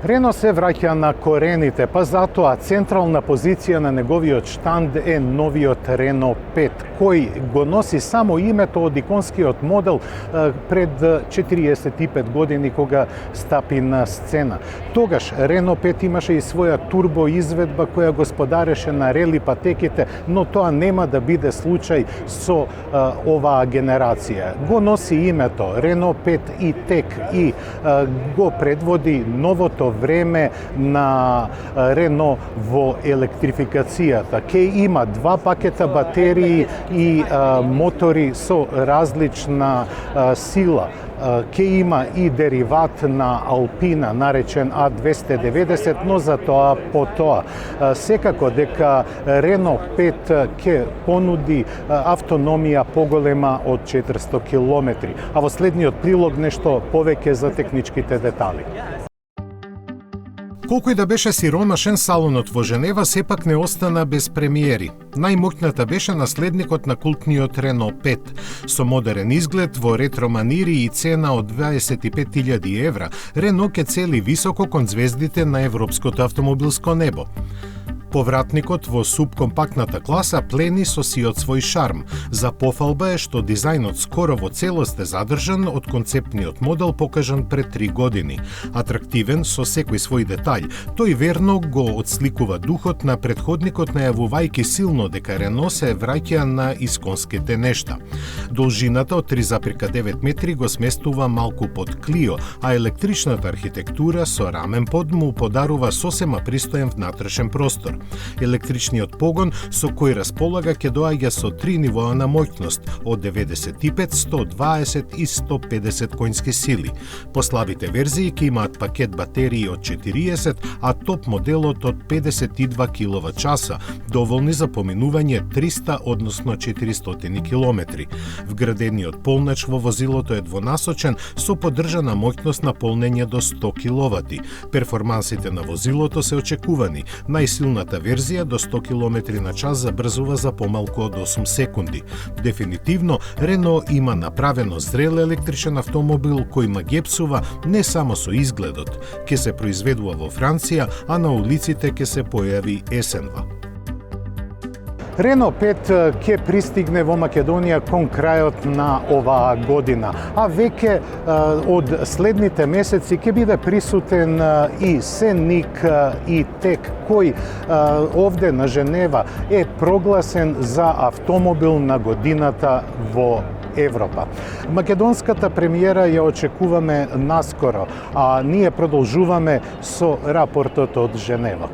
Рено се враќа на корените, па затоа централна позиција на неговиот штанд е новиот Рено 5, кој го носи само името од иконскиот модел пред 45 години кога стапи на сцена. Тогаш Рено 5 имаше и своја турбо изведба која господареше на рели патеките, но тоа нема да биде случај со оваа генерација. Го носи името Рено 5 и Тек и го предводи новото време на Рено во електрификацијата. Ке има два пакета батерии и мотори со различна сила. Ке има и дериват на Алпина, наречен А290, но за тоа по тоа. Секако дека Рено 5 ке понуди автономија поголема од 400 км, а во следниот прилог нешто повеќе за техничките детали. Колку и да беше сиромашен, салонот во Женева сепак не остана без премиери. Најмоќната беше наследникот на култниот Рено 5, со модерен изглед во ретро манири и цена од 25.000 евра. Рено ке цели високо кон звездите на европското автомобилско небо. Повратникот во субкомпактната класа плени со сиот свој шарм. За пофалба е што дизајнот скоро во целост е задржан од концептниот модел покажан пред 3 години. Атрактивен со секој свој детаљ, тој верно го отсликува духот на претходникот, најавувајќи силно дека Рено се враќа на исконските нешта. Должината од 3,9 метри го сместува малку под Клио, а електричната архитектура со рамен под му подарува сосема пристоен внатрешен простор. Електричниот погон со кој располага ќе доаѓа со 3 нивоа на моќност од 95, 120 и 150 коњски сили. Послабите верзии ќе имаат пакет батерии од 40, а топ моделот од 52 киловат-часа, доволни за поминување 300, односно 400 километри. Вградениот полнач во возилото е двонасочен со поддржана моќност на полнење до 100 киловати. Перформансите на возилото се очекувани. Најсилната верзија до 100 км на час забрзува за помалку од 8 секунди. Дефинитивно, Рено има направено зрел електричен автомобил кој магепсува не само со изгледот. Ке се произведува во Франција, а на улиците ке се појави есенва. Рено 5 ќе пристигне во Македонија кон крајот на оваа година, а веќе од следните месеци ќе биде присутен и Сеник и Тек, кој овде на Женева е прогласен за автомобил на годината во Европа. Македонската премиера ја очекуваме наскоро, а ние продолжуваме со рапортот од Женева.